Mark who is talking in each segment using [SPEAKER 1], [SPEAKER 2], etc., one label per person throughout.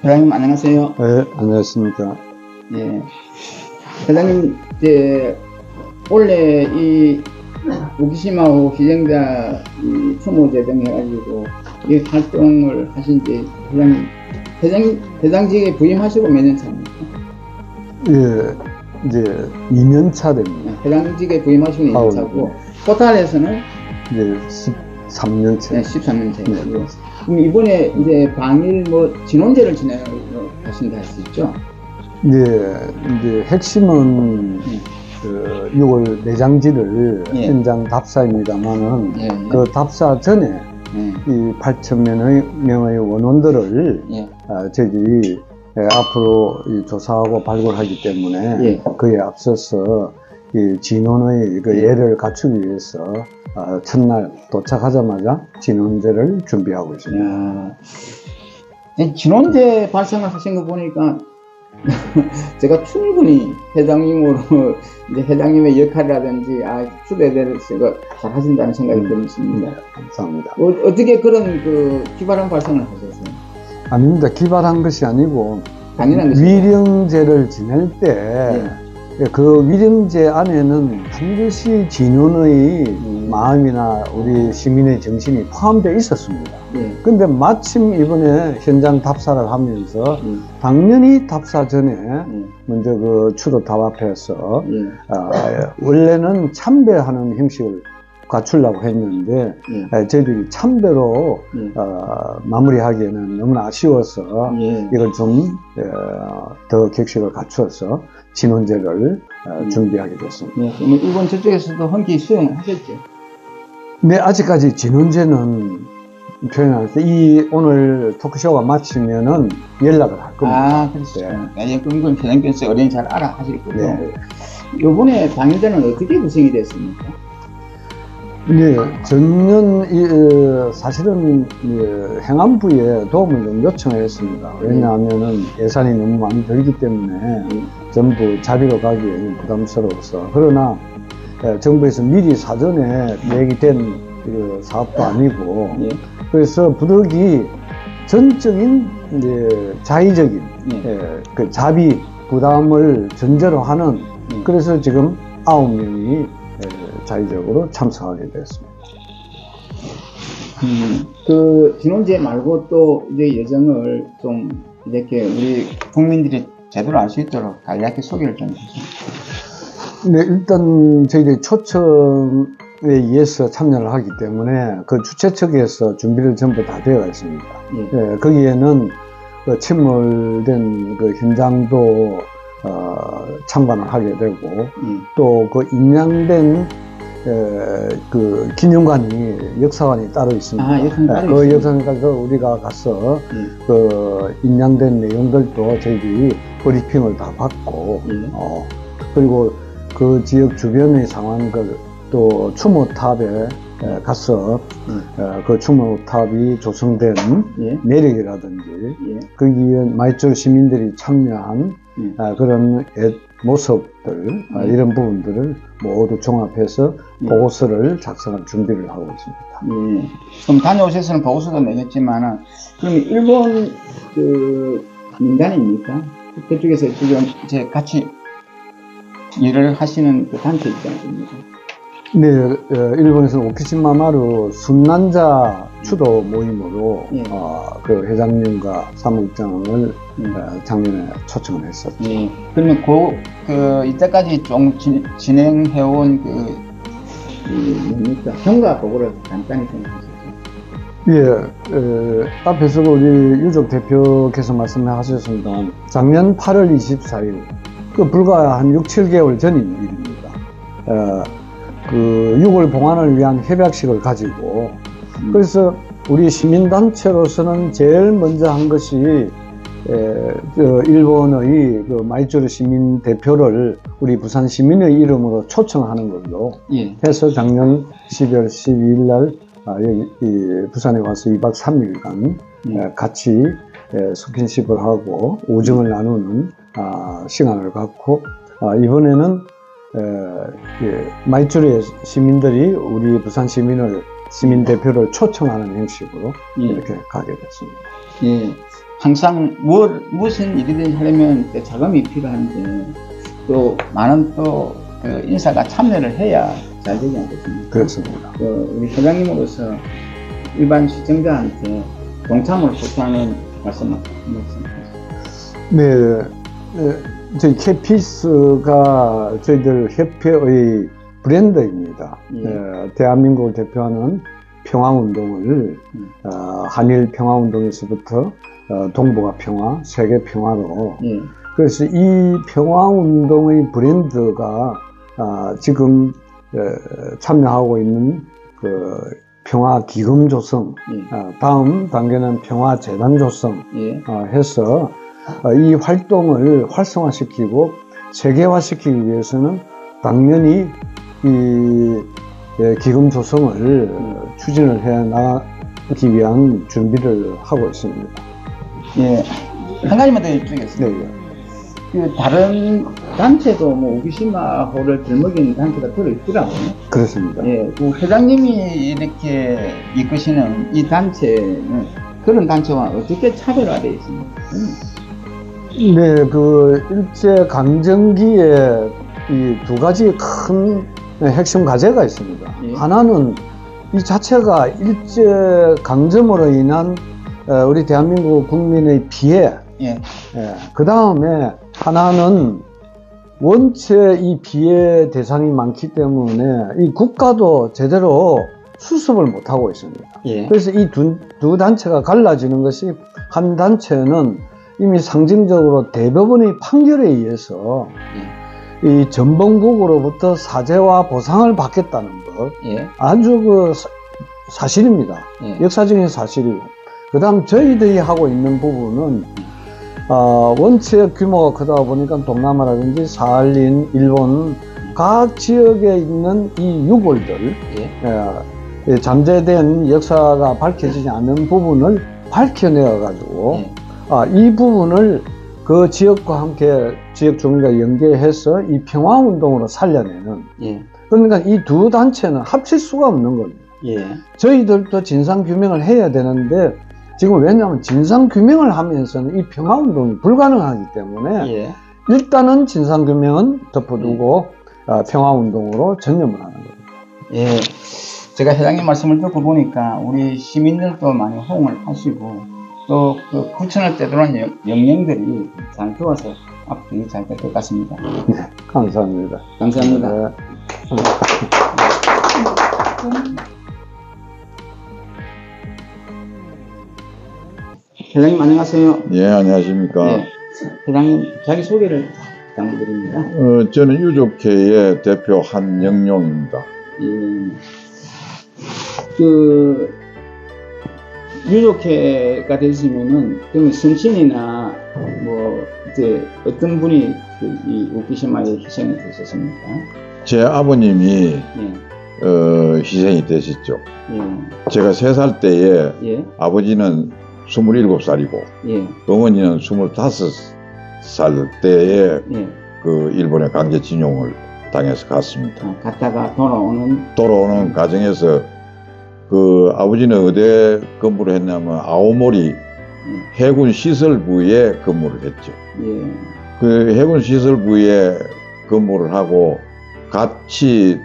[SPEAKER 1] 회장님 안녕하세요.
[SPEAKER 2] 네, 안녕하십니까.
[SPEAKER 1] 예, 회장님 이제 원래 이 우키시마호 희생자 추모제 등 해가지고 이 활동을 하신지 회장직에 부임하시고 몇 년 차입니까?
[SPEAKER 2] 예, 이제 2년 차 됩니다.
[SPEAKER 1] 회장직에 부임하시고 2년 차고 포탈에서는
[SPEAKER 2] 이제 13년 차.
[SPEAKER 1] 네, 13년 차이고. 네. 그럼 이번에 이제 방일 진원제를 진행하신다 했었죠?
[SPEAKER 2] 예, 이제 핵심은 그 6월 내장지를 현장 답사입니다만은 그 답사 전에 이 8,000명의 원원들을 저희들이 앞으로 조사하고 발굴하기 때문에 그에 앞서서 이 진원의 그 예를 갖추기 위해서 첫날 도착하자마자 진원제를 준비하고 있습니다.
[SPEAKER 1] 진원제 발생을 하신 거 보니까 제가 충분히 회장님으로 이제 회장님의 역할이라든지 추대대를 잘 하신다는 생각이 들었습니다.
[SPEAKER 2] 감사합니다.
[SPEAKER 1] 어떻게 그런 그 기발한 발생을 하셨어요?
[SPEAKER 2] 아닙니다. 기발한 것이 아니고
[SPEAKER 1] 당연한 것이죠.
[SPEAKER 2] 위령제를 지낼 때 그 위령제 안에는 반드시 진원의 마음이나 우리 시민의 정신이 포함되어 있었습니다. 근데 마침 이번에 현장 답사를 하면서 당연히 답사 전에 먼저 그 추도탑 앞에서 원래는 참배하는 형식을 갖추려고 했는데 저희들이 참배로 마무리하기에는 너무나 아쉬워서 이걸 좀 더 격식을 갖추어서 진원제를 준비하게 됐습니다.
[SPEAKER 1] 그러면 이번 저쪽에서도 헌기 수행을 하셨죠?
[SPEAKER 2] 네, 아직까지 진원제는 표현할 때 오늘 토크쇼가 마치면은 연락을 할 겁니다.
[SPEAKER 1] 그렇죠. 그럼 회장님께서 어린이 잘 알아 하실 거고. 이번에 방일제는 어떻게 구성이 됐습니까?
[SPEAKER 2] 네, 전년 사실은 행안부에 도움을 좀 요청했습니다. 왜냐하면은 예산이 너무 많이 들기 때문에 전부 자비로 가기에 부담스러워서. 그러나 정부에서 미리 사전에 얘기된 사업도 아니고 그래서 부득이 전적인 자의적인 그 자비 부담을 전제로 하는 그래서 지금 9명이 자의적으로 참석하게 되었습니다.
[SPEAKER 1] 그 진원제 말고 또 이제 예정을 좀 이렇게 우리 국민들이 제대로 알 수 있도록 간략히 소개를 좀 해주세요.
[SPEAKER 2] 네, 일단 저희들이 초청에 의해서 참여를 하기 때문에 그 주최 측에서 준비를 전부 다 되어 있습니다. 거기에는 그 침몰된 그 현장도 참관을 하게 되고 또 그 임양된 그 기념관이 역사관이 따로 있습니다. 그 역사관까지 우리가 가서 그 임양된 내용들도 저희들이 브리핑을 다 받고 그리고 그 지역 주변의 상황들 또 추모탑에 가서 그 추모탑이 조성된 내력이라든지 거기에 마이쮸 시민들이 참여한 그런 모습들 이런 부분들을 모두 종합해서 보고서를 작성할 준비를 하고 있습니다.
[SPEAKER 1] 그럼 다녀오셔서는 보고서도 내겠지만 그럼 일본 그 민간입니까? 그쪽에서 지금 이제 같이 일을 하시는 그 단체 있지 않습니까?
[SPEAKER 2] 네, 일본에서는 오키시마마루 순난자 추도 모임으로 그 회장님과 사무국장을 작년에 초청을 했었죠.
[SPEAKER 1] 그러면 이때까지 좀 진행해온 뭡니까? 평가 보고를 간단히 좀 하시죠.
[SPEAKER 2] 앞에서 우리 유족 대표께서 말씀하셨습니다. 작년 8월 24일, 불과 한 6, 7개월 전인 일입니다. 그 6월 봉안을 위한 협약식을 가지고 그래서 우리 시민단체로서는 제일 먼저 한 것이 일본의 그 마이쮸 시민 대표를 우리 부산 시민의 이름으로 초청하는 걸로 해서 작년 12월 12일 날 여기 부산에 와서 2박 3일간 같이 스킨십을 하고 우정을 나누는 시간을 갖고 이번에는 마이쮸의 시민들이 우리 부산 시민을 시민 대표를 초청하는 형식으로 이렇게 가게 됐습니다.
[SPEAKER 1] 예. 항상 무슨 일이든 하려면 자금이 필요한데 또 많은 또 인사가 참여를 해야 잘 되지 않겠습니까?
[SPEAKER 2] 그렇습니다.
[SPEAKER 1] 우리 회장님으로서 일반 시청자한테 동참을 부탁하는 말씀
[SPEAKER 2] 네, 저희 캐피스가 저희들 협회의 브랜드입니다. 대한민국을 대표하는 평화운동을 한일 평화운동에서부터 동북아 평화, 세계 평화로 그래서 이 평화운동의 브랜드가 지금 참여하고 있는 그 평화기금 조성, 다음 단계는 평화재단 조성 해서 이 활동을 활성화시키고 세계화시키기 위해서는 당연히 이 기금 조성을 추진을 해 나가기 위한 준비를 하고 있습니다.
[SPEAKER 1] 예, 한 가지만 더 여쭈겠습니다. 그 다른 단체도 뭐 우기시마호를 들먹이는 단체가 들어있더라고요.
[SPEAKER 2] 그렇습니다.
[SPEAKER 1] 예, 그 회장님이 이렇게 이끄시는 이 단체는 그런 단체와 어떻게 차별화되어 있습니까?
[SPEAKER 2] 네, 그 일제 강점기에 이 두 가지 큰 핵심 과제가 있습니다. 하나는 이 자체가 일제 강점으로 인한 우리 대한민국 국민의 피해. 그 다음에 하나는 원체 이 피해 대상이 많기 때문에 이 국가도 제대로 수습을 못하고 있습니다. 그래서 이 두 단체가 갈라지는 것이 한 단체는 이미 상징적으로 대법원의 판결에 의해서 이 전범국으로부터 사죄와 보상을 받겠다는 것 아주 그 사실입니다. 역사적인 사실이고 그 다음 저희들이 하고 있는 부분은 원체 규모가 크다 보니까 동남아라든지 사할린, 일본 각 지역에 있는 이 유골들 잠재된 역사가 밝혀지지 않는 부분을 밝혀내어 가지고 이 부분을 그 지역과 함께 지역 주민과 연계해서 이 평화운동으로 살려내는 그러니까 이 두 단체는 합칠 수가 없는 겁니다. 저희들도 진상규명을 해야 되는데 지금 왜냐하면 진상규명을 하면서는 이 평화운동이 불가능하기 때문에 일단은 진상규명은 덮어두고 평화운동으로 전념을 하는 겁니다.
[SPEAKER 1] 제가 회장님 말씀을 듣고 보니까 우리 시민들도 많이 호응을 하시고 또 그 구천을 떼도는 영령들이 잘 도와서 앞으로 잘 될 것 같습니다.
[SPEAKER 2] 네, 감사합니다.
[SPEAKER 1] 감사합니다. 회장님 안녕하세요.
[SPEAKER 3] 예, 안녕하십니까.
[SPEAKER 1] 회장님 자기 소개를 부탁드립니다.
[SPEAKER 3] 저는 유족회의 대표 한영용입니다.
[SPEAKER 1] 그 유족회가 되시면은 그러면 선친이나 뭐 이제 어떤 분이 이 우기시마에 희생이 되셨습니까?
[SPEAKER 3] 제 아버님이 희생이 되셨죠. 제가 3살 때에 아버지는 27살이고 어머니는 25살 때에 그 일본에 강제징용을 당해서 갔습니다.
[SPEAKER 1] 갔다가 돌아오는
[SPEAKER 3] 과정에서 그 아버지는 어디에 근무를 했냐면 아오모리 해군 시설부에 근무를 했죠. 그 해군 시설부에 근무를 하고 같이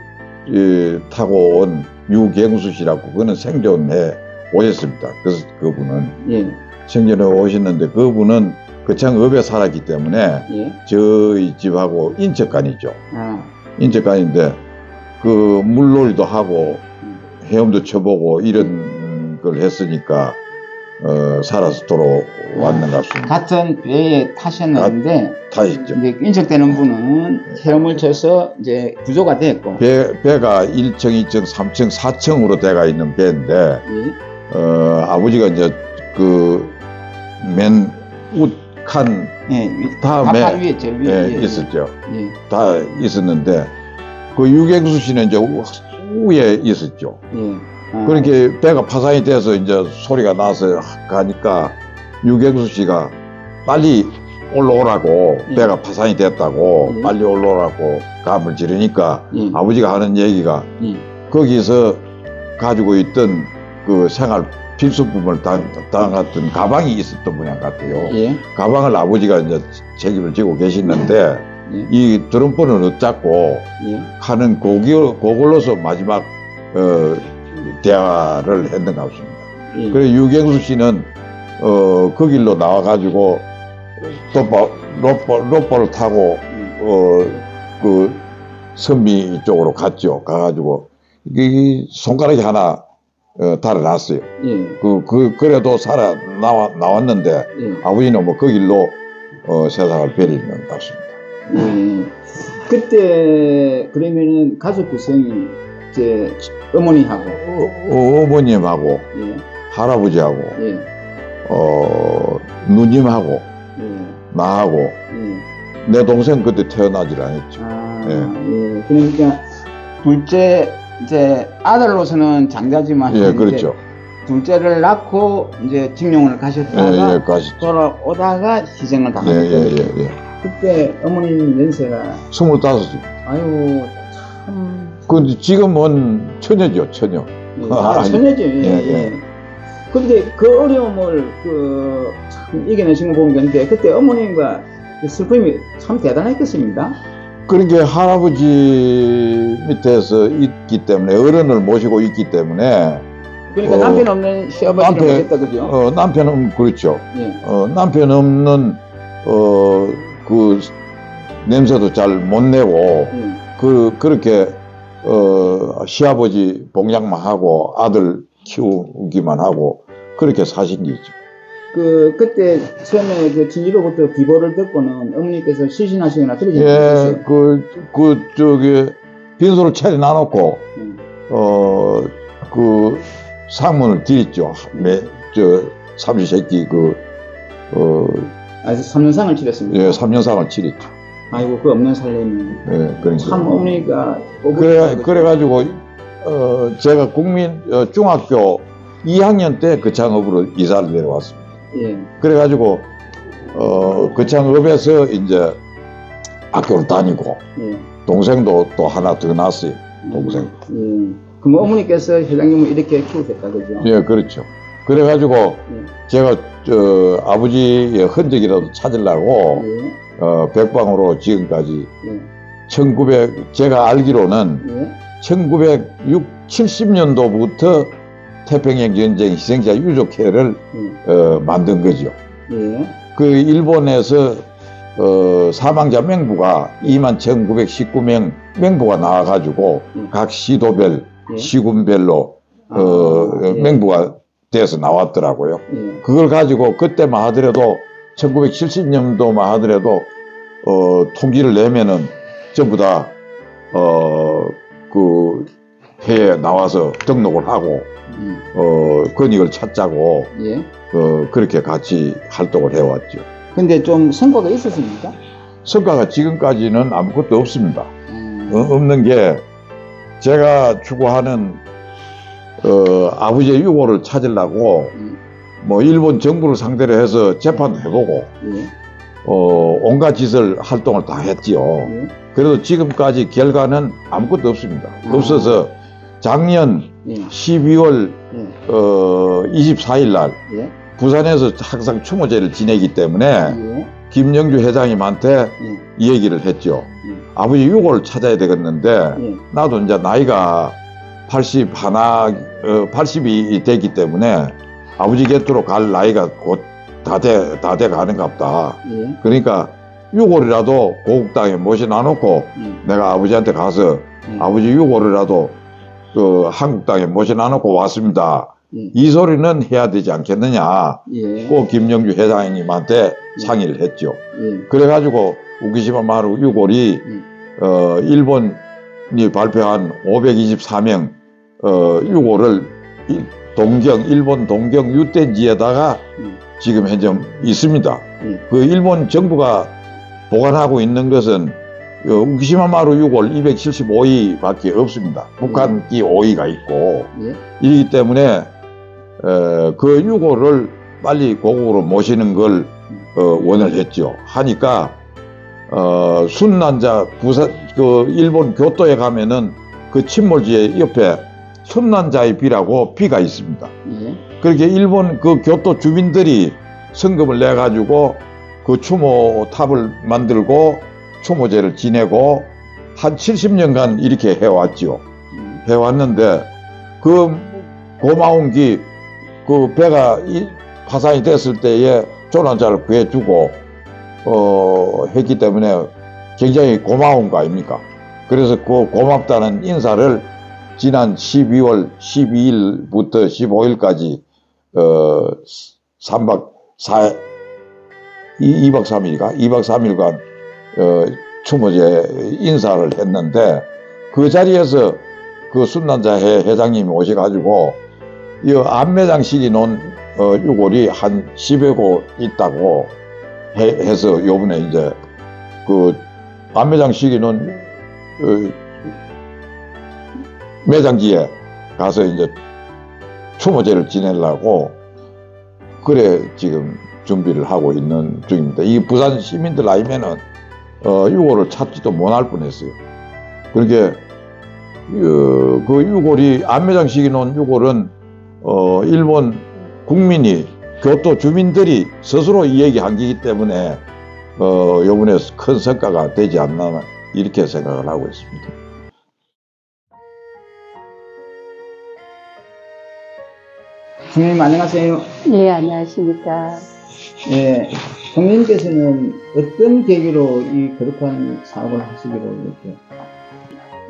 [SPEAKER 3] 타고 온 유경수 씨라고 그는 생존해 오셨습니다. 그래서 그분은 생존해 오셨는데 그분은 거창읍에 살았기 때문에 저희 집하고 인척간이죠. 인척간인데 그 물놀이도 하고 헤엄도 쳐보고 이런 걸 했으니까 살아서 돌아왔는 것 같습니다.
[SPEAKER 1] 같은 배에 타셨는데
[SPEAKER 3] 타셨죠.
[SPEAKER 1] 이제 인척되는 분은 헤엄을 쳐서 이제 구조가 됐고
[SPEAKER 3] 배가 1층, 2층, 3층, 4층으로 돼가 있는 배인데 아버지가 이제 그 맨 우칸 다음에 위에 있었죠. 다 있었는데 그 유경수 씨는 이제 위에 있었죠. 그렇게 배가 파산이 돼서 이제 소리가 나서 가니까 유경수 씨가 빨리 올라오라고 배가 파산이 됐다고 빨리 올라오라고 감을 지르니까 아버지가 하는 얘기가 거기서 가지고 있던 그 생활 필수품을 담았던 가방이 있었던 모양 같아요.
[SPEAKER 1] 예.
[SPEAKER 3] 가방을 아버지가 이제 책임을 지고 계시는데
[SPEAKER 1] 예.
[SPEAKER 3] 이 드럼폰을 얻잡고
[SPEAKER 1] 예.
[SPEAKER 3] 하는 그걸로서 마지막 대화를 했는 것 같습니다.
[SPEAKER 1] 예.
[SPEAKER 3] 그래서 유경수 씨는 그 길로 나와가지고 로퍼를 타고 그 선미 쪽으로 갔죠. 가가지고 이 손가락이 하나 달아났어요.
[SPEAKER 1] 예.
[SPEAKER 3] 그래도 나왔는데
[SPEAKER 1] 예.
[SPEAKER 3] 아버지는 뭐 그 길로 세상을 버리는 것 같습니다.
[SPEAKER 1] 예. 그때 그러면은 가족 구성이 이제 어머니하고
[SPEAKER 3] 어머님하고
[SPEAKER 1] 예.
[SPEAKER 3] 할아버지하고
[SPEAKER 1] 예.
[SPEAKER 3] 누님하고
[SPEAKER 1] 예.
[SPEAKER 3] 나하고
[SPEAKER 1] 예.
[SPEAKER 3] 내 동생 그때 태어나질 않았죠.
[SPEAKER 1] 아,
[SPEAKER 3] 예.
[SPEAKER 1] 예. 그러니까 둘째 이제 아들로서는 장자지만
[SPEAKER 3] 예, 그렇죠.
[SPEAKER 1] 둘째를 낳고 이제 직령을 가셨다가
[SPEAKER 3] 예, 가시죠.
[SPEAKER 1] 돌아오다가 희생을 당하셨거든요.
[SPEAKER 3] 예.
[SPEAKER 1] 그때 어머님 연세가
[SPEAKER 3] 25이죠.
[SPEAKER 1] 아유 참.
[SPEAKER 3] 근데 지금은 처녀죠, 처녀.
[SPEAKER 1] 예, 처녀죠.
[SPEAKER 3] 예.
[SPEAKER 1] 근데 그 어려움을 참 이겨내신 거 보는데 그때 어머님과 그 슬픔이 참 대단했겠습니다.
[SPEAKER 3] 그러니까 할아버지 밑에서 있기 때문에 어른을 모시고 있기 때문에
[SPEAKER 1] 그러니까 남편 없는 시아버지를 모셨다 그죠?
[SPEAKER 3] 남편은 그렇죠.
[SPEAKER 1] 예.
[SPEAKER 3] 남편 없는 그 냄새도 잘 못 내고 그렇게 시아버지 봉양만 하고 아들 키우기만 하고 그렇게 사신 게 있죠.
[SPEAKER 1] 그때 처음에 그 진지로부터 비보를 듣고는 어머니께서 시신하시거나 그러지
[SPEAKER 3] 않으셨어요? 저기 빈소를 차려 놔놓고 그 상문을 드렸죠. 삼시세끼
[SPEAKER 1] 3년상을 치렀습니다.
[SPEAKER 3] 예, 3년상을 치렀죠.
[SPEAKER 1] 아이고 그 없는 살림이.
[SPEAKER 3] 예, 그러니까.
[SPEAKER 1] 참 어머니가
[SPEAKER 3] 그래가지고 제가 중학교 2학년 때 그 창업으로 이사를 내려왔습니다.
[SPEAKER 1] 예.
[SPEAKER 3] 그래가지고 그 창업에서 이제 학교를 다니고
[SPEAKER 1] 예.
[SPEAKER 3] 동생도 또 하나 더 낳았어요. 동생.
[SPEAKER 1] 예. 그럼 어머니께서 회장님을 이렇게 키우셨다 그죠?
[SPEAKER 3] 예, 그렇죠. 그래가지고 제가 아버지의 흔적이라도 찾으려고 백방으로 지금까지 1900 제가 알기로는 1970년도부터 태평양 전쟁 희생자 유족회를 만든 거죠. 그 일본에서 사망자 명부가 21,919명 명부가 나와가지고 각 시도별 시군별로 명부가 돼서 나왔더라고요. 그걸 가지고 그때만 하더라도 1970년도만 하더라도 통지를 내면은 전부 다 그 회에 나와서 등록을 하고 권익을 찾자고 그렇게 같이 활동을 해왔죠.
[SPEAKER 1] 근데 좀 성과가 있었습니까?
[SPEAKER 3] 성과가 지금까지는 아무것도 없습니다. 없는 게 제가 추구하는 아버지의 유고를 찾으려고 뭐 일본 정부를 상대로 해서 재판도 해보고 온갖 짓을 활동을 다 했지요. 그래도 지금까지 결과는 아무것도 없습니다. 없어서 작년 12월 24일 날 부산에서 항상 추모제를 지내기 때문에 김영주 회장님한테 이 얘기를 했죠. 아버지 유고를 찾아야 되겠는데 나도 이제 나이가 80이 됐기 때문에 아버지 곁으로 갈 나이가 곧 다 돼 가는갑다. 그러니까 유고리라도 고국당에 모셔놔놓고 내가 아버지한테 가서 아버지 유고리라도 한국당에 모셔놔놓고 왔습니다. 이 소리는 해야 되지 않겠느냐. 꼭 김영주 회장님한테 상의를 했죠. 그래가지고 우기시마 마루 유골이 일본이 발표한 524명 유골을 일본 동경 유텐지에다가 지금 현재 있습니다. 그 일본 정부가 보관하고 있는 것은 우기시마 마루 유골 275위 밖에 없습니다. 북한기 5위가 있고 이기 때문에 그 유골을 빨리 고국으로 모시는 걸 원을 했죠. 하니까 순난자 부산 일본 교토에 가면은 그 침몰지에 옆에 순난자의 비라고 비가 있습니다.
[SPEAKER 1] 예.
[SPEAKER 3] 그렇게 일본 그 교토 주민들이 성금을 내 가지고 그 추모탑을 만들고 추모제를 지내고 한 70년간 이렇게 해왔죠. 해왔는데 그 고마운 그 배가 파산이 됐을 때에 조난자를 구해주고 했기 때문에 굉장히 고마운 거 아닙니까? 그래서 그 고맙다는 인사를 지난 12월 12일부터 15일까지 2박 3일간 추모제 인사를 했는데 그 자리에서 그 순난자 회장님이 오셔가지고 이 안매장식이 놓은 유골이 한 10여 곳 있다고 해서 요번에 이제 그 안매장식이 놓은 매장지에 가서 이제 추모제를 지내려고 그래 지금 준비를 하고 있는 중입니다. 이 부산 시민들 아니면은 유골을 찾지도 못할 뻔했어요. 그렇게 그 유골이 안매장식이 놓은 유골은 일본 국민이 교토 주민들이 스스로 얘기한 거기 때문에 요번에 큰 성과가 되지 않나 이렇게 생각을 하고 있습니다.
[SPEAKER 1] 총리님 안녕하세요.
[SPEAKER 4] 예, 안녕하십니까.
[SPEAKER 1] 예, 총리님께서는 어떤 계기로 이 거룩한 사업을 하시기로 이렇게?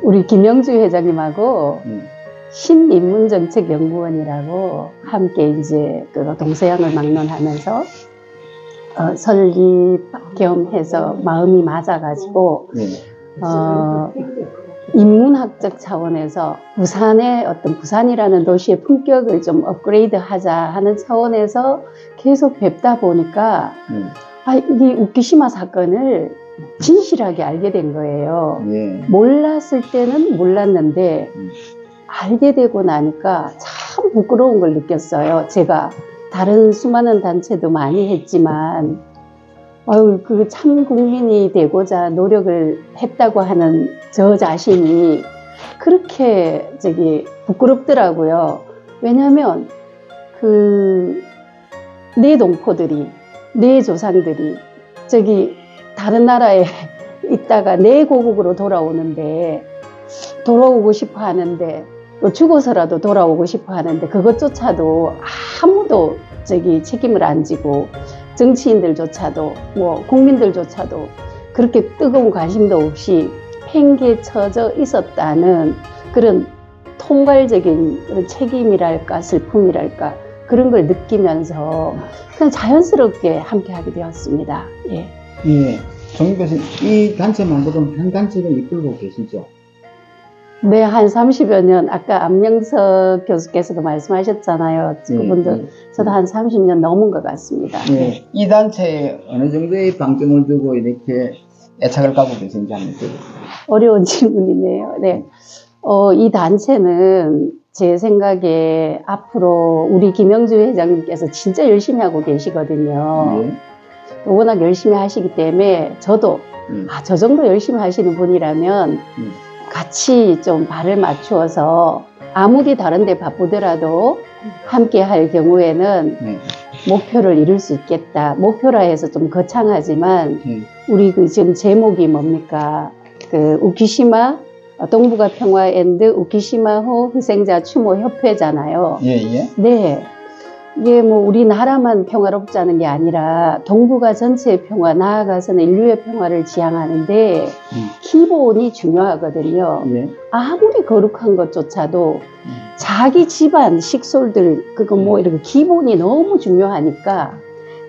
[SPEAKER 4] 우리 김영주 회장님하고 신인문정책연구원이라고 함께 이제 그 동서양을 막론하면서 설립 겸해서 마음이 맞아가지고 인문학적 차원에서 부산이라는 도시의 품격을 좀 업그레이드 하자 하는 차원에서 계속 뵙다 보니까 이 우키시마 사건을 진실하게 알게 된 거예요. 몰랐을 때는 몰랐는데 알게 되고 나니까 참 부끄러운 걸 느꼈어요. 제가 다른 수많은 단체도 많이 했지만 그 참 국민이 되고자 노력을 했다고 하는 저 자신이 그렇게 부끄럽더라고요. 왜냐하면 내 동포들이, 내 조상들이 다른 나라에 있다가 내 고국으로 돌아오고 싶어 하는데 또 죽어서라도 돌아오고 싶어 하는데 그것조차도 아무도 책임을 안 지고 정치인들조차도 국민들조차도 그렇게 뜨거운 관심도 없이 팽개쳐져 있었다는 그런 통괄적인 그런 책임이랄까 슬픔이랄까 그런 걸 느끼면서 그냥 자연스럽게 함께하게 되었습니다. 예.
[SPEAKER 1] 예. 총리께서 이 단체만으로는 한 단체를 이끌고 계시죠?
[SPEAKER 4] 네, 한 30여 년, 아까 암영석 교수께서도 말씀하셨잖아요. 그분도 저도 한 30년 넘은 것 같습니다.
[SPEAKER 1] 네. 이 단체에 어느 정도의 방점을 두고 이렇게 애착을 갖고 계신지 한번 여쭤보세요.
[SPEAKER 4] 어려운 질문이네요. 네. 이 단체는 제 생각에 앞으로 우리 김영주 회장님께서 진짜 열심히 하고 계시거든요. 네. 워낙 열심히 하시기 때문에 저도 저 정도 열심히 하시는 분이라면 같이 좀 발을 맞추어서 아무리 다른 데 바쁘더라도 함께 할 경우에는 목표를 이룰 수 있겠다. 목표라 해서 좀 거창하지만 우리 지금 제목이 뭡니까? 우키시마 동북아 평화 앤드 우키시마호 희생자 추모 협회잖아요.
[SPEAKER 1] 예.
[SPEAKER 4] 네. 이게 우리나라만 평화롭자는 게 아니라 동북아 전체의 평화, 나아가서는 인류의 평화를 지향하는데 기본이 중요하거든요.
[SPEAKER 1] 예.
[SPEAKER 4] 아무리 거룩한 것조차도 자기 집안 식솔들 이렇게 기본이 너무 중요하니까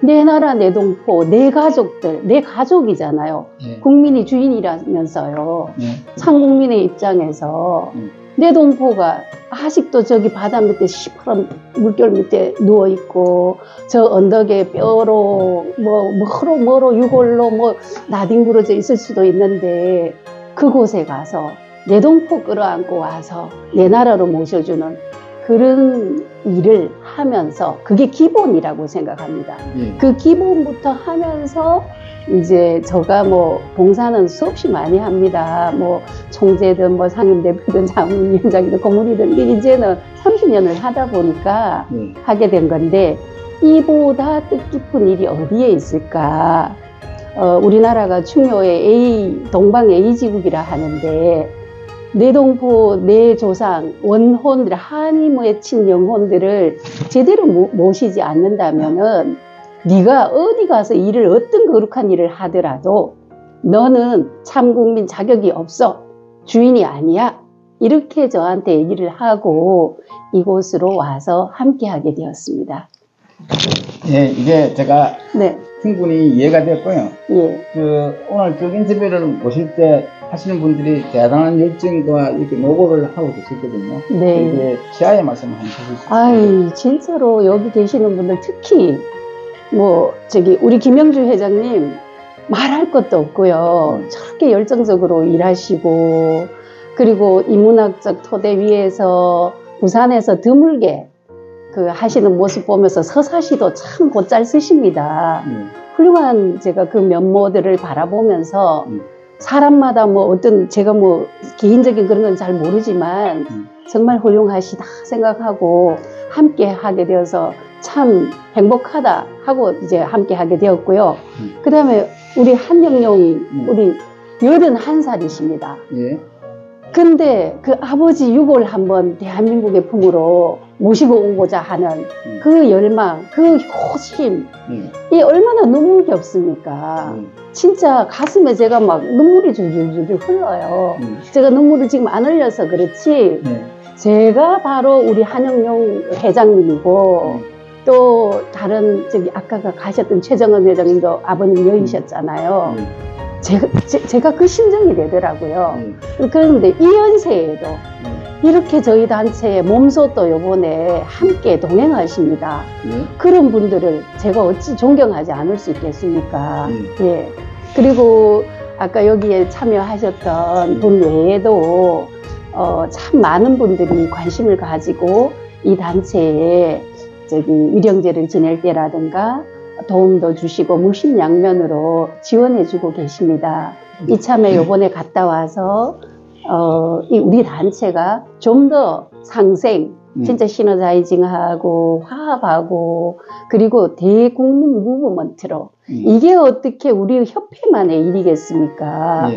[SPEAKER 4] 내 나라, 내 동포, 내 가족들, 내 가족이잖아요.
[SPEAKER 1] 예.
[SPEAKER 4] 국민이 주인이라면서요.
[SPEAKER 1] 예.
[SPEAKER 4] 참 국민의 입장에서 내 동포가 아직도 바다 밑에 시퍼런 물결 밑에 누워있고 저 언덕에 뼈로 뭐로 유골로 나뒹굴어져 있을 수도 있는데 그곳에 가서 내 동포 끌어안고 와서 내 나라로 모셔주는 그런 일을 하면서 그게 기본이라고 생각합니다.
[SPEAKER 1] 예.
[SPEAKER 4] 그 기본부터 하면서 이제 제가 뭐 봉사는 수없이 많이 합니다. 뭐 총재든 뭐 상임대표든 자문위원장이든 고문이든 이제는 30년을 하다 보니까 하게 된 건데 이보다 뜻깊은 일이 어디에 있을까? 우리나라가 충효의 동방 A지국이라 하는데 내 동포, 내 조상, 원혼들, 한이 맺힌 영혼들을 제대로 모시지 않는다면은 네가 어디 가서 일을 어떤 거룩한 일을 하더라도 너는 참국민 자격이 없어. 주인이 아니야. 이렇게 저한테 얘기를 하고 이곳으로 와서 함께하게 되었습니다.
[SPEAKER 1] 예, 이게 제가
[SPEAKER 4] 네.
[SPEAKER 1] 충분히 이해가 됐고요.
[SPEAKER 4] 예.
[SPEAKER 1] 오늘 쭉 인터뷰를 모실 때 하시는 분들이 대단한 열정과 이렇게 노고를 하고 계시거든요.
[SPEAKER 4] 네.
[SPEAKER 1] 이게 치아의 말씀을 한번 해주시죠.
[SPEAKER 4] 아이, 진짜로 여기 계시는 분들 특히 우리 김영주 회장님 말할 것도 없고요. 저렇게 열정적으로 일하시고 그리고 인문학적 토대 위에서 부산에서 드물게 하시는 모습 보면서 서사시도 참 곧잘 쓰십니다. 훌륭한 제가 그 면모들을 바라보면서 사람마다 제가 개인적인 그런 건 잘 모르지만 정말 훌륭하시다 생각하고 함께 하게 되어서 참 행복하다 하고 이제 함께 하게 되었고요. 그 다음에 우리 한영용 우리 81살이십니다.
[SPEAKER 1] 예.
[SPEAKER 4] 근데 그 아버지 유골 한번 대한민국의 품으로 모시고 오고자 하는 그 열망, 그 효심, 이 얼마나 눈물겹습니까? 진짜 가슴에 제가 막 눈물이 줄줄줄 흘러요. 제가 눈물을 지금 안 흘려서 그렇지, 제가 바로 우리 한영용 회장님이고, 또 다른 아까 가셨던 최정은 회장님도 아버님 여이셨잖아요. 제가 그 심정이 되더라고요. 그런데 이 연세에도 이렇게 저희 단체에 몸소 또 요번에 함께 동행하십니다. 그런 분들을 제가 어찌 존경하지 않을 수 있겠습니까? 예. 그리고 아까 여기에 참여하셨던 분 외에도 참 많은 분들이 관심을 가지고 이 단체에 위령제를 지낼 때라든가 도움도 주시고 물심양면으로 지원해주고 계십니다. 이참에 요번에 갔다 와서 우리 단체가 좀 더 상생, 진짜 시너자이징하고 화합하고 그리고 대국민 무브먼트로 이게 어떻게 우리 협회만의 일이겠습니까?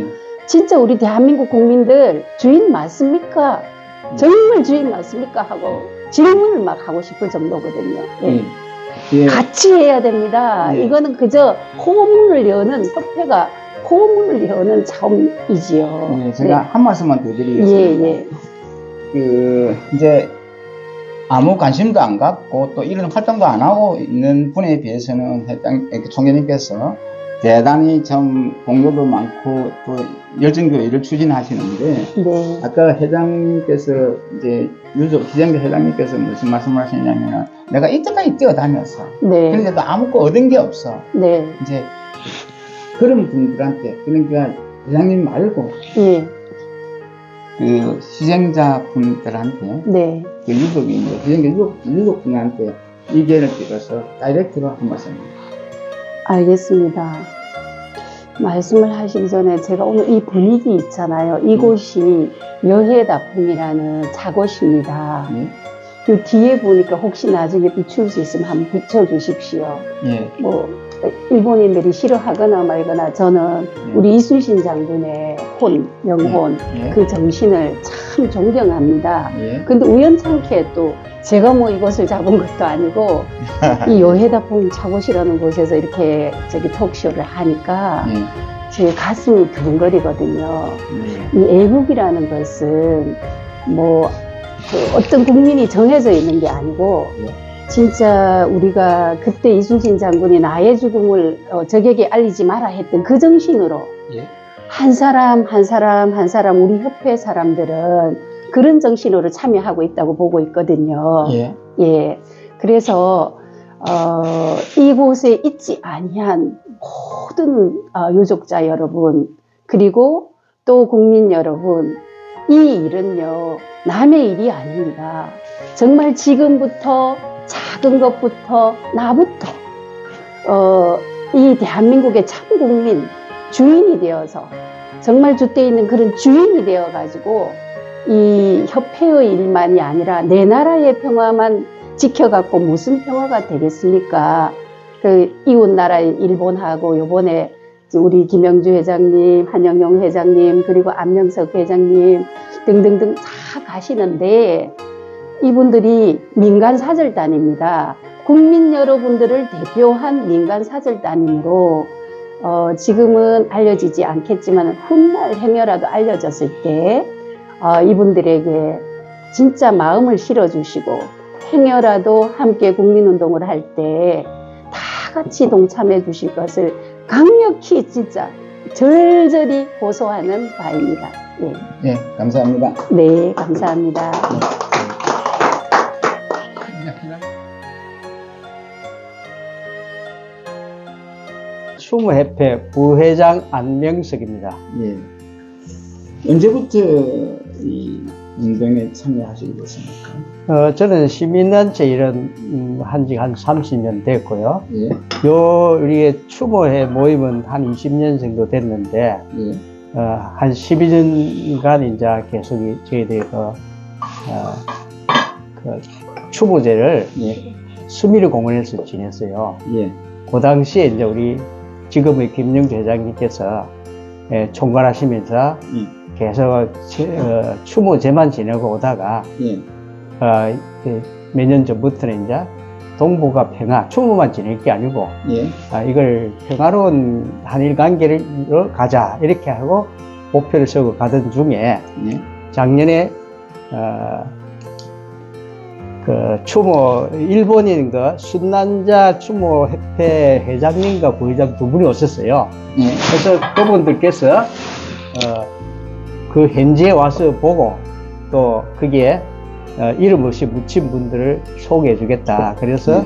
[SPEAKER 4] 진짜 우리 대한민국 국민들 주인 맞습니까? 정말 주인 맞습니까? 하고 질문을 막 하고 싶을 정도거든요. 예. 같이 해야 됩니다. 이거는 그저 호문을 여는 협회가 호문을 여는 차원이지요.
[SPEAKER 1] 제가 한 말씀만 더 드리겠습니다. 이제 아무 관심도 안 갖고 또 이런 활동도 안 하고 있는 분에 비해서는 총재님께서 대단히 참 공로도 많고 또 열정적으로 일을 추진하시는데 아까 회장님께서 이제 기장교 회장님께서 무슨 말씀을 하시냐면 내가 이때까지 뛰어다녔어. 그런데도 아무것도 얻은 게 없어. 이제 그런 분들한테 그러니까 회장님 말고 그 시행자 분들한테 그 유족분한테 이 기회를 빌어서 다이렉트로 한 말씀.
[SPEAKER 4] 알겠습니다. 말씀을 하시기 전에 제가 오늘 이 분위기 있잖아요. 이곳이 여해다풍이라는 자곳입니다. 그 뒤에 보니까 혹시 나중에 비출 수 있으면 한번 비춰주십시오. 일본인들이 싫어하거나 말거나 저는 우리 이순신 장군의 영혼, 그 정신을 참 존경합니다. 근데 우연찮게 또 제가 이것을 잡은 것도 아니고 이 여해다풍 자곳이라는 곳에서 이렇게 톡쇼를 하니까 제 가슴이 두근거리거든요. 이 애국이라는 것은 어떤 국민이 정해져 있는 게 아니고 진짜 우리가 그때 이순신 장군이 나의 죽음을 적에게 알리지 마라 했던 그 정신으로 한 사람 한 사람 우리 협회 사람들은 그런 정신으로 참여하고 있다고 보고 있거든요. 그래서 이곳에 있지 아니한 모든 유족자 여러분 그리고 또 국민 여러분 이 일은요 남의 일이 아닙니다. 정말 지금부터 작은 것부터 나부터 이 대한민국의 참국민 주인이 되어서 정말 주대에 있는 그런 주인이 되어가지고 이 협회의 일만이 아니라 내 나라의 평화만 지켜갖고 무슨 평화가 되겠습니까? 그 이웃 나라인 일본하고 요번에 우리 김영주 회장님, 한영용 회장님, 그리고 안명석 회장님 등등등 다 가시는데 이분들이 민간사절단입니다. 국민 여러분들을 대표한 민간사절단이므로 지금은 알려지지 않겠지만 훗날 행여라도 알려졌을 때 이분들에게 진짜 마음을 실어주시고 행여라도 함께 국민운동을 할 때 다 같이 동참해 주실 것을 강력히 진짜 절절히 호소하는 바입니다. 예.
[SPEAKER 1] 네, 감사합니다.
[SPEAKER 4] 네, 감사합니다.
[SPEAKER 5] 추모협회 부회장 안명석입니다.
[SPEAKER 1] 예. 언제부터 이 운동에 참여하시게 됐습니까?
[SPEAKER 5] 저는 시민단체 일은 한지 한 30년 됐고요.
[SPEAKER 1] 예.
[SPEAKER 5] 우리의 추모회 모임은 한 20년 정도 됐는데,
[SPEAKER 1] 예.
[SPEAKER 5] 한 12년간 이제 계속 저희들이 그 추모제를
[SPEAKER 1] 예.
[SPEAKER 5] 수미르 공원에서 지냈어요.
[SPEAKER 1] 예.
[SPEAKER 5] 그 당시에 이제 우리 지금의 김영주 회장님께서 총괄하시면서 계속 추모제만 지내고 오다가 몇 년 전부터는 이제 동북아 평화 추모만 지낼 게 아니고 이걸 평화로운 한일 관계를 가자 이렇게 하고 목표를 세우고 가던 중에 작년에 그 추모 일본인 그 순난자 추모협회 회장님과 부회장 두 분이 오셨어요. 그래서 그분들께서 그 현지에 와서 보고 또 거기에 이름 없이 묻힌 분들을 소개해 주겠다. 그래서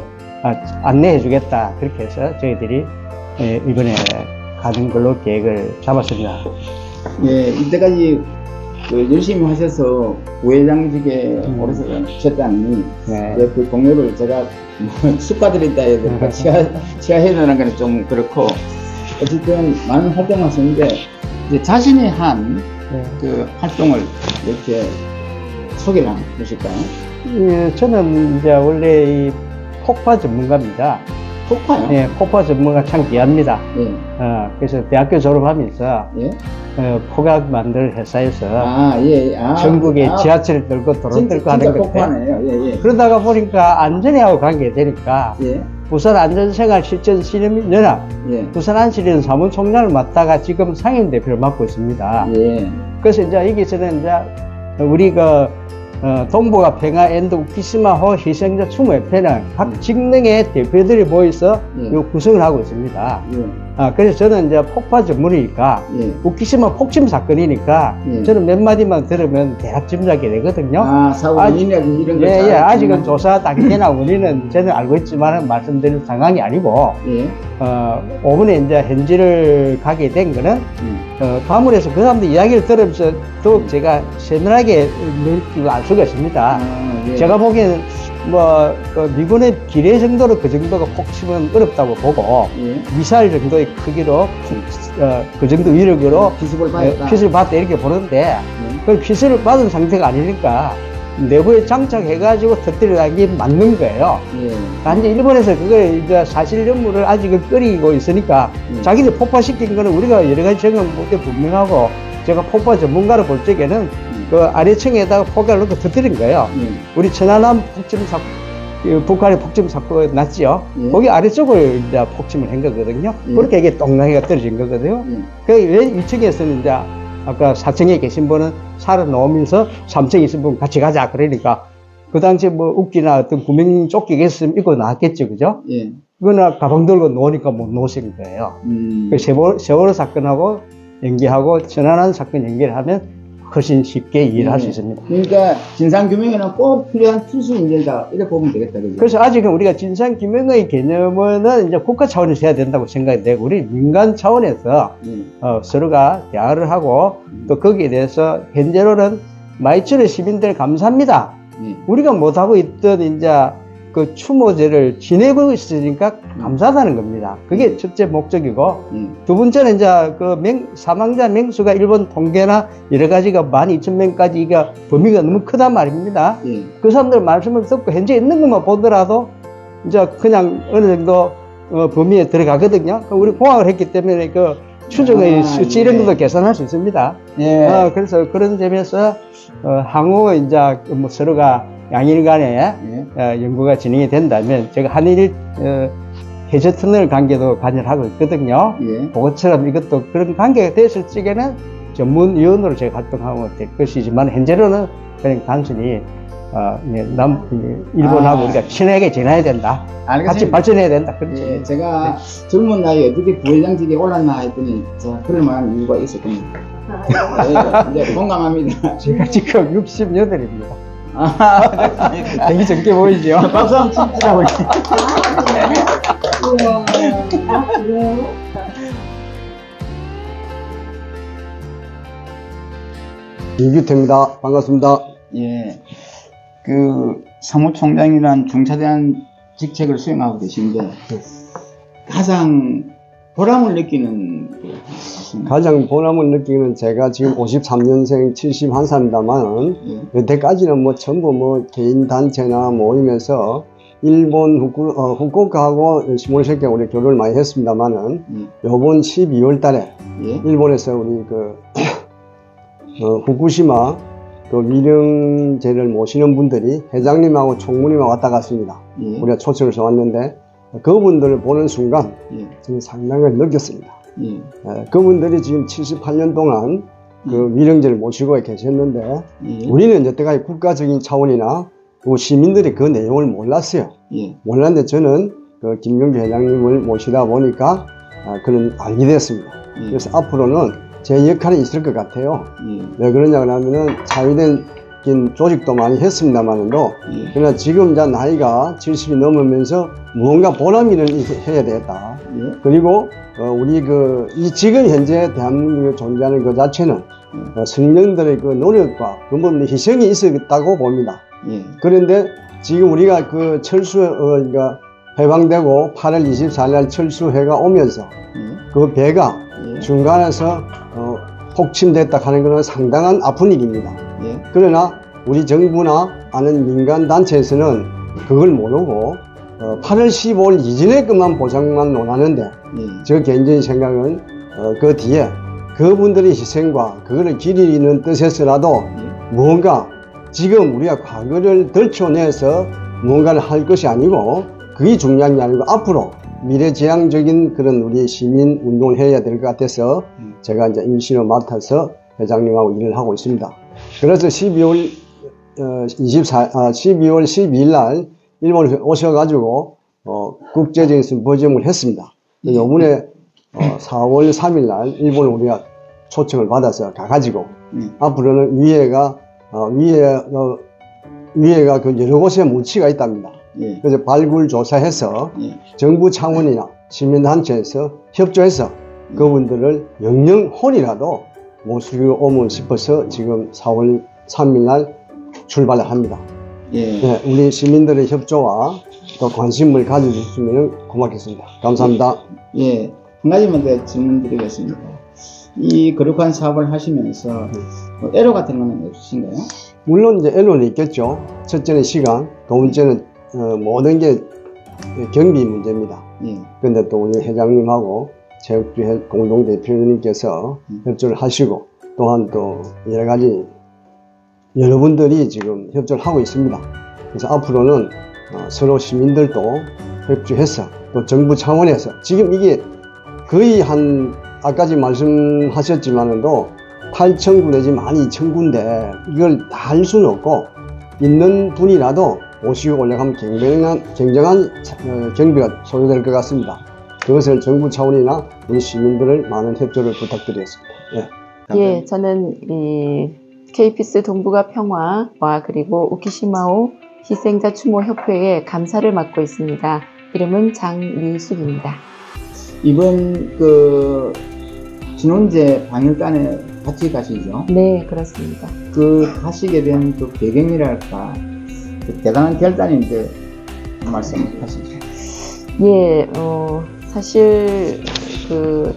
[SPEAKER 5] 안내해 주겠다. 그렇게 해서 저희들이 이번에 가는 걸로 계획을 잡았습니다.
[SPEAKER 1] 예, 이때까지 열심히 하셔서 부회장직에 오래 하셨다니 그 공로를 제가 축하드린다 해야 될까 치하해야 되는 건 좀 그렇고 어쨌든 많은 활동하셨는데 이제 자신이 한 그 활동을 이렇게 소개를 한번 해주실까요?
[SPEAKER 5] 예, 저는 이제 원래 이 폭파 전문가입니다.
[SPEAKER 1] 폭파요?
[SPEAKER 5] 예, 폭파 전문가 참 귀합니다.
[SPEAKER 1] 예.
[SPEAKER 5] 그래서 대학교 졸업하면서 폭약 만들 회사에서 전국에 지하철을 들고 도로 들고 하는 건데
[SPEAKER 1] 폭파네요.
[SPEAKER 5] 그러다가 보니까 안전하고 관계되니까 부산 안전생활실천실험연합 부산안시련 사무총장을 맡다가 지금 상임대표를 맡고 있습니다. 그래서 이제 여기서는 이제 우리가 동북아 평화 앤드 우키시마호 희생자 추모협회는 각 직능의 대표들이 모여서 구성을 하고 있습니다. 그래서 저는 이제 폭파 전문이니까 우키시마 폭침 사건이니까 저는 몇 마디만 들으면 대략 짐작이 되거든요.
[SPEAKER 1] 사고 원인이라든지 이런 거
[SPEAKER 5] 아직은 조사 단계나 원인은 저는 알고 있지만 말씀드릴 상황이 아니고 오번에 이제 현지를 가게 된 거는 가문에서 그 사람들 이야기를 들으면서 더욱 제가 세밀하게 알 수가 있습니다. 제가 보기에는 미군의 기뢰 정도로 그 정도가 폭침은 어렵다고 보고 미사일 정도의 크기로 그 정도 위력으로 피스를 받았다 이렇게 보는데 그걸 피스를 받은 상태가 아니니까 내부에 장착해가지고 터뜨리는 게 맞는 거예요. 단지 일본에서 그걸 이제 사실 연무를 아직은 끓이고 있으니까 자기들 폭파시킨 거는 우리가 여러 가지 적은 못해 분명하고 제가 폭파 전문가로 볼 적에는 그 아래층에다가 폭약을 넣고 터뜨린 거예요. 우리 천안함 폭침 사건, 북한의 폭침 사건 났지요. 거기 아래쪽을 이제 폭침을 한 거거든요. 그렇게 이게 똥랑이가 떨어진 거거든요. 그 왜 2층에서는 이제 아까 4층에 계신 분은 살아놓으면서 3층에 있은 분 같이 가자 그러니까 그 당시에 뭐 웃기나 어떤 구명 조끼 있으면 입고 나왔겠죠, 그죠? 그거나 가방 들고 놓으니까 못 놓으신 거예요. 그 세월호 사건하고 연계하고 천안함 사건 연계를 하면 훨씬 쉽게 이해를 할 수 있습니다.
[SPEAKER 1] 그러니까 진상규명에는 꼭 필요한 필수 인재다 이렇게 보면 되겠다. 그죠?
[SPEAKER 5] 그래서 아직은 우리가 진상규명의 개념은 이제 국가 차원에서 해야 된다고 생각이 되고 우리 민간 차원에서 서로가 대화를 하고 또 거기에 대해서 현재로는 마이츠르 시민들 감사합니다. 우리가 못하고 있던 이제 그 추모제를 지내고 있으니까 감사하다는 겁니다. 그게 첫째 목적이고, 두 번째는 이제 그 사망자 명수가 일본 통계나 여러 가지가 12,000명까지 이게 범위가 너무 크단 말입니다. 그 사람들 말씀을 듣고 현재 있는 것만 보더라도 이제 그냥 어느 정도 범위에 들어가거든요. 우리 공학을 했기 때문에 그 추정의 수치 이런 것도 계산할 수 있습니다. 그래서 그런 점에서 향후 이제 뭐 서로가 양일 간에 연구가 진행이 된다면 제가 한일 해저터널 관계도 관여하고 있거든요. 그것처럼 이것도 그런 관계가 됐을 적에는 전문위원으로 제가 활동하고 될 것이지만 현재로는 그냥 단순히 일본하고 우리가 친하게 지내야 된다.
[SPEAKER 1] 알겠습니다.
[SPEAKER 5] 같이 발전해야 된다. 그렇죠.
[SPEAKER 1] 제가 젊은 나이에 어떻게 부회장직에 올랐나 했더니 제가 그럴 만한 이유가 있을 겁니다. 이제 공감합니다.
[SPEAKER 5] 제가 지금 68입니다. 되게 적게 보이죠?
[SPEAKER 1] 박수 한번 치자고.
[SPEAKER 2] 이규태입니다. 반갑습니다.
[SPEAKER 1] 예. 그 사무총장이란 중차대한 직책을 수행하고 계신데 가장 보람을 느끼는
[SPEAKER 2] 가장 보람을 느끼는 제가 지금 53년생 71살입니다만 여태까지는 뭐 전부 뭐 개인 단체나 모임에서 일본 후쿠오카하고 시모노세케 우리 교류를 많이 했습니다만은 요번 12월 달에 일본에서 우리 그 후쿠시마 그 위령제를 모시는 분들이 회장님하고 총무님하고 왔다 갔습니다. 우리가 초청을 해서 왔는데 그분들을 보는 순간 저는 상당히 느꼈습니다. 그분들이 지금 78년 동안 그 위령제를 모시고 계셨는데 우리는 여태까지 국가적인 차원이나 또 시민들이 그 내용을 몰랐어요. 몰랐는데 저는 그 김명주 회장님을 모시다 보니까 그런 알게 됐습니다. 그래서 앞으로는 제 역할이 있을 것 같아요. 왜 그러냐 그러면은 자유된 조직도 많이 했습니다만도 그러나 지금 이제 나이가 70이 넘으면서 무언가 보람을 해야 되겠다. 그리고 우리 지금 현재 대한민국에 존재하는 그 자체는 성령들의 그 노력과 근본 희생이 있었다고 봅니다. 그런데 지금 우리가 그 그러니까 해방되고 8월 24일 철수회가 오면서 그 배가 중간에서 폭침됐다 하는 것은 상당한 아픈 일입니다. 그러나 우리 정부나 아는 민간단체에서는 그걸 모르고 8월 15일 이전의 것만 보장만 논하는데 저 개인적인 생각은 그 뒤에 그분들의 희생과 그거를 기리는 뜻에서라도 무언가 지금 우리가 과거를 들춰내서 무언가를 할 것이 아니고 그게 중요한 게 아니고 앞으로 미래지향적인 그런 우리 시민 운동을 해야 될 것 같아서 제가 이제 임시로 맡아서 회장님하고 일을 하고 있습니다. 그래서 12월 12일 날 일본에 오셔가지고 국제적인 심포지엄을 했습니다. 요번에 4월 3일 날 일본을 우리가 초청을 받아서 가가지고 앞으로는 위해가 그 여러 곳에 물치가 있답니다. 그래서 발굴 조사해서 정부 차원이나 시민단체에서 협조해서 그분들을 영영혼이라도 모시고 오면 싶어서 지금 4월 3일 날 출발을 합니다. 우리 시민들의 협조와 또 관심을 가져주시면 고맙겠습니다. 감사합니다.
[SPEAKER 1] 한 가지만 더 질문 드리겠습니다. 이 거룩한 사업을 하시면서 애로 같은 건 없으신가요?
[SPEAKER 2] 물론 이제 애로는 있겠죠. 첫째는 시간, 두 번째는 모든 게 경비 문제입니다. 그런데 또 우리 회장님하고 체육주 공동대표님께서 협조를 하시고 또한 또 여러 가지 여러분들이 지금 협조를 하고 있습니다. 그래서 앞으로는 서로 시민들도 협조해서 또 정부 차원에서 지금 이게 거의 아까지 말씀하셨지만도 8,000구 내지 12,000구인데 이걸 다 할 수는 없고 있는 분이라도 오시고 올라가면 굉장한 경비가 소요될 것 같습니다. 그것을 정부 차원이나 우리 시민들의 많은 협조를 부탁드리겠습니다.
[SPEAKER 6] 저는 이 KPS 동북아 평화와 그리고 우키시마오 희생자 추모 협회의 감사를 맡고 있습니다. 이름은 장미숙입니다.
[SPEAKER 1] 이번 진원제 방일간에 같이 가시죠?
[SPEAKER 6] 네, 그렇습니다.
[SPEAKER 1] 가시게 된 그 배경이랄까, 대단한 결단인데, 말씀하시죠.
[SPEAKER 6] 예, 사실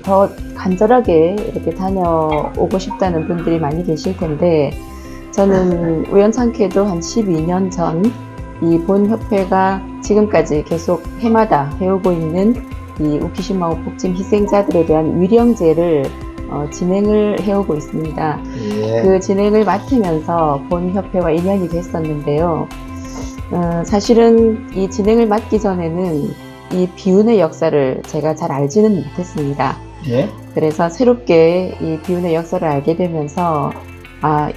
[SPEAKER 6] 더 간절하게 이렇게 다녀오고 싶다는 분들이 많이 계실 텐데, 저는 우연찮게도 한 12년 전 이 본 협회가 지금까지 계속 해마다 해오고 있는 이 우키시마오 폭침 희생자들에 대한 위령제를 진행을 해오고 있습니다.
[SPEAKER 5] 예.
[SPEAKER 6] 그 진행을 맡으면서 본 협회와 인연이 됐었는데요. 사실은 이 진행을 맡기 전에는 이 비운의 역사를 제가 잘 알지는 못했습니다.
[SPEAKER 1] 예?
[SPEAKER 6] 그래서 새롭게 이 비운의 역사를 알게 되면서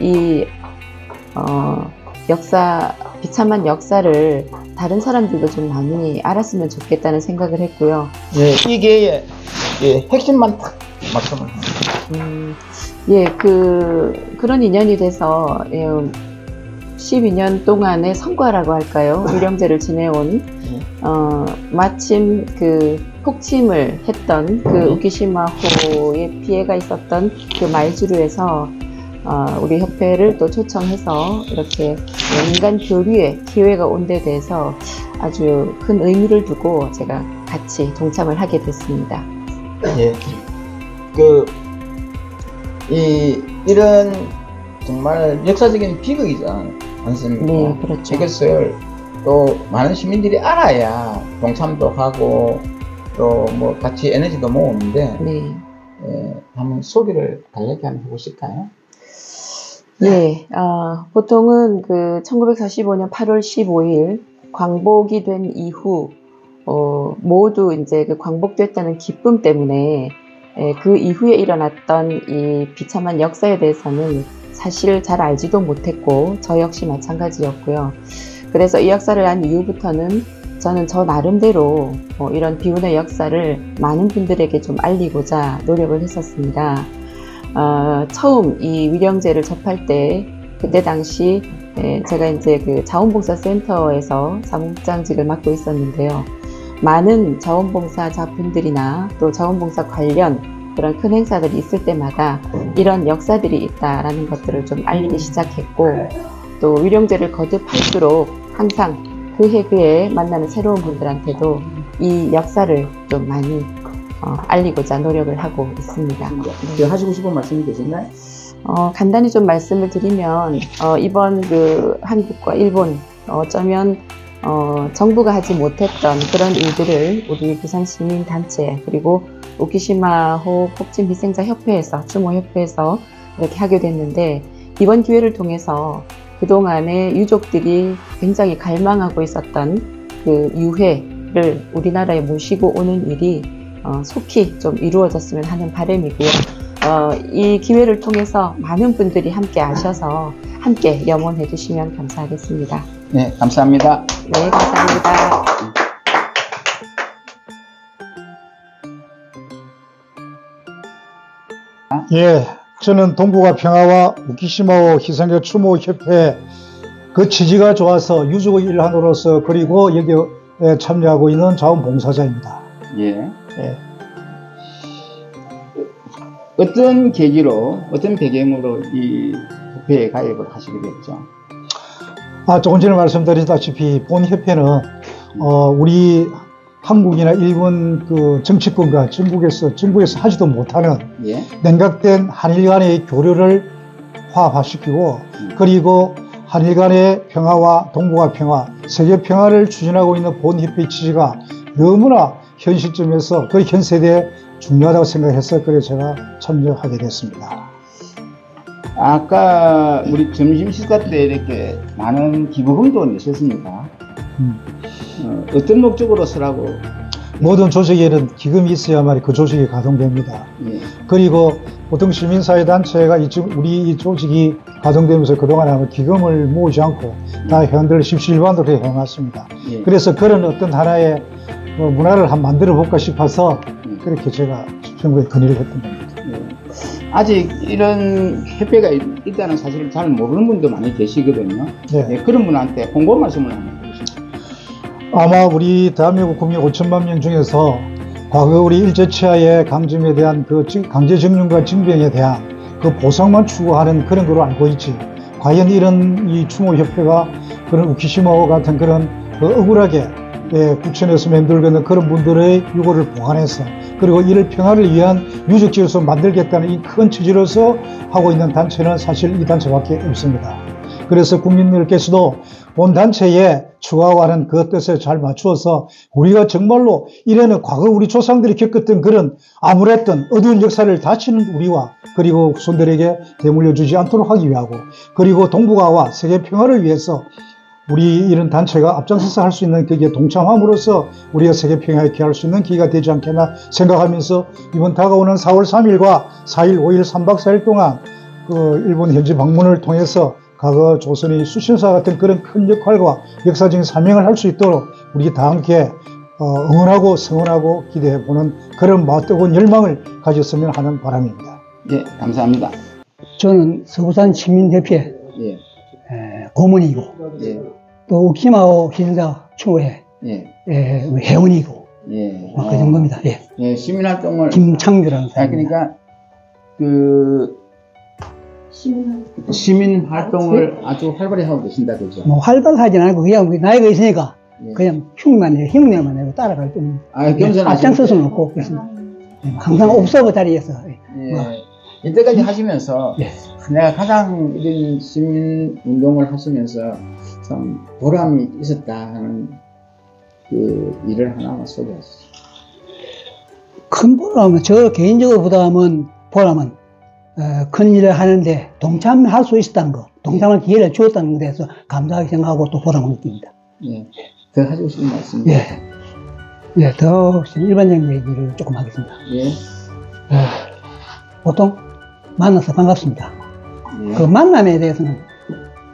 [SPEAKER 6] 이 비참한 역사를 다른 사람들도 좀 많이 알았으면 좋겠다는 생각을 했고요.
[SPEAKER 1] 예, 이게 핵심만 딱 말씀을.
[SPEAKER 6] 예, 그런 인연이 돼서 12년 동안의 성과라고 할까요? 위령제를 지내온 마침 그 폭침을 했던 그 우키시마호의 피해가 있었던 그 말주루에서 우리 협회를 또 초청해서 이렇게 민간 교류의 기회가 온 데 대해서 아주 큰 의미를 두고 제가 같이 동참을 하게 됐습니다.
[SPEAKER 1] 예. 이런 정말 역사적인 비극이지 않습니까?
[SPEAKER 6] 네, 그렇죠.
[SPEAKER 1] 이것을 또 많은 시민들이 알아야 동참도 하고 또 뭐 같이 에너지도 모으는데,
[SPEAKER 6] 네.
[SPEAKER 1] 한번 소개를 간략히 한번 해보실까요?
[SPEAKER 6] 예, 보통은 1945년 8월 15일 광복이 된 이후, 모두 이제 광복됐다는 기쁨 때문에, 그 이후에 일어났던 이 비참한 역사에 대해서는 사실 잘 알지도 못했고, 저 역시 마찬가지였고요. 그래서 이 역사를 안 이후부터는 저는 저 나름대로 이런 비운의 역사를 많은 분들에게 좀 알리고자 노력을 했었습니다. 처음 이 위령제를 접할 때, 그때 당시 제가 이제 자원봉사센터에서 사무국장직을 맡고 있었는데요. 많은 자원봉사자분들이나 또 자원봉사 관련 그런 큰 행사들이 있을 때마다 이런 역사들이 있다라는 것들을 좀 알리기 시작했고, 또 위령제를 거듭할수록 항상 그해 만나는 새로운 분들한테도 이 역사를 좀 많이 알리고자 노력을 하고 있습니다.
[SPEAKER 1] 하시고 싶은 말씀이 계신가요?
[SPEAKER 6] 간단히 좀 말씀을 드리면, 이번 한국과 일본, 어쩌면, 정부가 하지 못했던 그런 일들을 우리 부산시민단체, 그리고 우키시마호 폭침 희생자 협회에서, 추모협회에서 이렇게 하게 됐는데, 이번 기회를 통해서 그동안에 유족들이 굉장히 갈망하고 있었던 그 유해를 우리나라에 모시고 오는 일이 속히 좀 이루어졌으면 하는 바람이고요. 이 기회를 통해서 많은 분들이 함께 아셔서 함께 염원해 주시면 감사하겠습니다.
[SPEAKER 1] 네, 감사합니다.
[SPEAKER 6] 네, 감사합니다.
[SPEAKER 7] 예, 저는 동북아 평화와 우키시마오 희생자 추모협회 그 취지가 좋아서 유족의 일환으로서 그리고 여기에 참여하고 있는 자원봉사자입니다.
[SPEAKER 1] 예. 예. 어떤 계기로, 어떤 배경으로 이 협회에 가입을 하시게 됐죠?
[SPEAKER 7] 조금 전에 말씀드렸다시피 본 협회는 우리 한국이나 일본 그 정치권과 정부에서 하지도 못하는
[SPEAKER 1] 예.
[SPEAKER 7] 냉각된 한일 간의 교류를 화합시키고 그리고 한일 간의 평화와 동북아 평화, 세계 평화를 추진하고 있는 본 협회의 취지가 너무나 현 시점에서 그 현 세대에 중요하다고 생각해서 그래서 제가 참여하게 됐습니다.
[SPEAKER 1] 아까 우리 점심 식사 때 이렇게 많은 기부금도 내셨습니까? 어떤 목적으로 쓰라고?
[SPEAKER 7] 모든 조직에는 기금이 있어야만 그 조직이 가동됩니다.
[SPEAKER 1] 예.
[SPEAKER 7] 그리고 보통 시민사회단체가 우리 이 조직이 가동되면서 그동안에 아마 기금을 모으지 않고 다 회원들을 십시일반으로 해왔습니다.
[SPEAKER 1] 예.
[SPEAKER 7] 그래서 그런 어떤 하나의 문화를 한번 만들어 볼까 싶어서 그렇게 제가 정부에 건의를 했던 겁니다.
[SPEAKER 1] 예. 아직 이런 협회가 있다는 사실을 잘 모르는 분도 많이 계시거든요.
[SPEAKER 7] 네.
[SPEAKER 1] 예, 그런 분한테 홍보 말씀을 한번 해주십시오.
[SPEAKER 7] 아마 우리 대한민국 국민 5천만 명 중에서 과거 우리 일제치하의 강점에 대한 그 강제징용과 징병에 대한 그 보상만 추구하는 그런 거로 알고 있지. 과연 이런 이 추모협회가 그런 우키시마호 같은 그런 억울하게 구천에서 맴돌고 그런 분들의 유고를 보관해서 그리고 이를 평화를 위한 유적지로서 만들겠다는 이 큰 취지로서 하고 있는 단체는 사실 이 단체밖에 없습니다. 그래서 국민들께서도 본 단체에 추가하는 그 뜻에 잘 맞추어서 우리가 정말로 이래는 과거 우리 조상들이 겪었던 그런 암울했던 어두운 역사를 다치는 우리와 그리고 후손들에게 되물려 주지 않도록 하기 위하고 그리고 동북아와 세계 평화를 위해서 우리 이런 단체가 앞장서서 할 수 있는 거기에 동참함으로써 우리가 세계 평화에 기여할 수 있는 기회가 되지 않겠나 생각하면서 이번 다가오는 4월 3일과 4일, 5일, 3박 4일 동안 그 일본 현지 방문을 통해서 과거 조선의 수신사 같은 그런 큰 역할과 역사적인 사명을 할 수 있도록 우리 다 함께 응원하고 성원하고 기대해보는 그런 뜨거운 열망을 가졌으면 하는 바람입니다.
[SPEAKER 1] 예, 감사합니다.
[SPEAKER 8] 저는 서부산 시민대표의 고문이고 또 우키마오 히든다 추회 회원이고 그 정도입니다.
[SPEAKER 1] 시민활동을
[SPEAKER 8] 김창규라는 사람.
[SPEAKER 1] 그러니까 그 시민활동을 아주 활발히 하고 계신다 그죠?
[SPEAKER 8] 뭐 활발하진 않고 그냥 나이가 있으니까 그냥 흉내만 내고 따라갈 뿐입니다. 앞장설 수는 없고 그렇습니다. 항상 옵서버 자리에서
[SPEAKER 1] 이때까지 하시면서 내가 가장 이런 시민운동을 하시면서 참 보람이 있었다 하는 그 일을 하나만 소개하시죠.
[SPEAKER 8] 큰 보람은 저 개인적으로 보람은 큰 일을 하는데 동참할 수 있었다는 거, 동참할 기회를 주었다는 것에 대해서 감사하게 생각하고 또 보람을 느낍니다.
[SPEAKER 1] 더 하시고 싶은 말씀?
[SPEAKER 8] 더 일반적인 얘기를 조금 하겠습니다. 보통 만나서 반갑습니다. 그 만남에 대해서는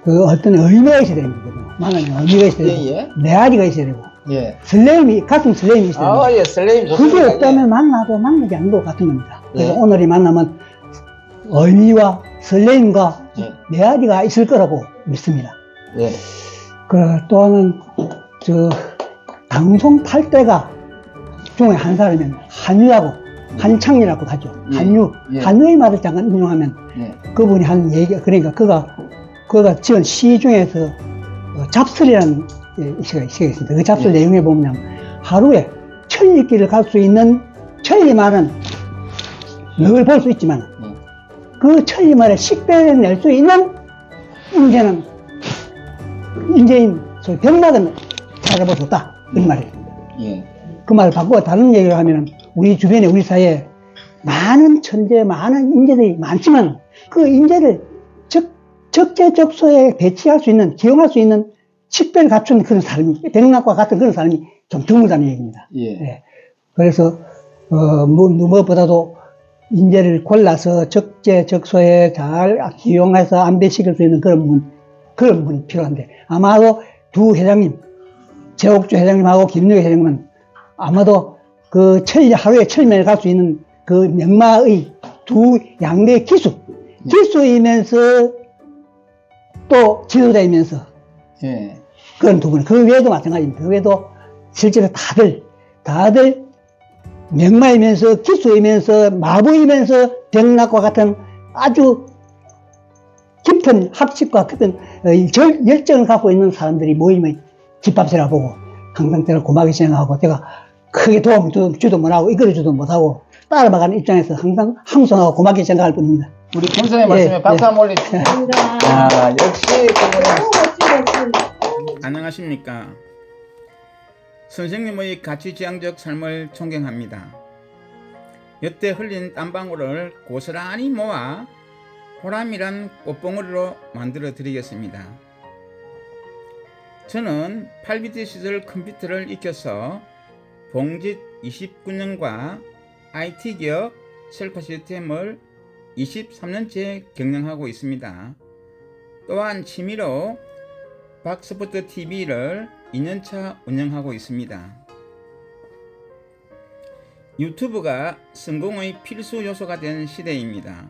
[SPEAKER 8] 그 어떤 의미가 있어야 됩니다. 만남에 의미가 있어야 되고, 메아리가 있어야 되고, 가슴 설렘이 있어야 됩니다.
[SPEAKER 1] 설렘이 좋습니다.
[SPEAKER 8] 그게 없다면 만나도 만나지 않는 것 같은 겁니다. 그래서 오늘 이 만남은 의미와 설렘과 메아리가 있을 거라고 믿습니다. 또 하나는 방송 탈 때가 중에 한 사람이면 한유라고 한창이라고 하죠. 한유의 말을 잠깐 인용하면 그분이 한 얘기, 그러니까 그가 지은 시 중에서 잡설이라는 시가 있습니다. 그 잡설 내용에 보면 하루에 천리길을 갈 수 있는 천리말은 늘 볼 수 있지만 그 천리말에 식배를 낼 수 있는 인재인 소위 병락은 찾아볼 수 없다. 이런 말입니다. 그 말을 바꾸고 다른 얘기를 하면 우리 주변에 우리 사회에 많은 천재, 많은 인재들이 많지만 그 인재를 적재적소에 배치할 수 있는, 기용할 수 있는 식배를 갖춘 그런 사람이, 백락과 같은 그런 사람이 좀 드물다는 얘기입니다. 그래서 무엇보다도 인재를 골라서 적재적소에 잘 기용해서 안배시킬 수 있는 그런 분이 필요한데 아마도 두 회장님, 제옥주 회장님하고 김유기 회장님은 아마도 그 하루에 천리면에 갈 수 있는 그 명마의 두 양대의 기수이면서 또 지도자이면서 그런 두 분. 그 외에도 마찬가지입니다. 그 외에도 실제로 다들 명마이면서 기수이면서 마부이면서 병락과 같은 아주 깊은 학식과 같은 열정을 갖고 있는 사람들이 모임의 집합체라 보고 항상 제가 고맙게 생각하고 제가 크게 도움 주도 못하고 이끌어주도 못하고 따라가는 입장에서 항상 항송하고 고맙게 생각할 뿐입니다.
[SPEAKER 1] 우리 김선의 말씀에 박수 한번 올려주세요. 역시 안녕하십니까. 선생님의 가치지향적 삶을 존경합니다. 여태 흘린 땀방울을 고스란히 모아 보람이란 꽃봉오리로 만들어 드리겠습니다. 저는 8비트 시절 컴퓨터를 익혀서 봉짓 29년과 IT기업 셀프 시스템을 23년째 경영하고 있습니다. 또한 취미로 박스포트 TV를 2년차 운영하고 있습니다. 유튜브가 성공의 필수 요소가 된 시대입니다.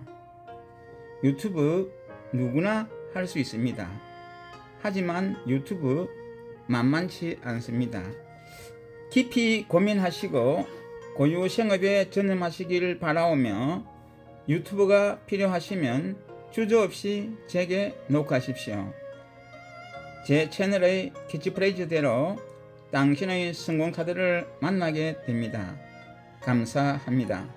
[SPEAKER 1] 유튜브 누구나 할 수 있습니다. 하지만 유튜브 만만치 않습니다. 깊이 고민하시고 고유 생업에 전념하시길 바라오며 유튜브가 필요하시면 주저없이 제게 녹화하십시오. 제 채널의 캐치프레이즈대로 당신의 성공 카드를 만나게 됩니다. 감사합니다.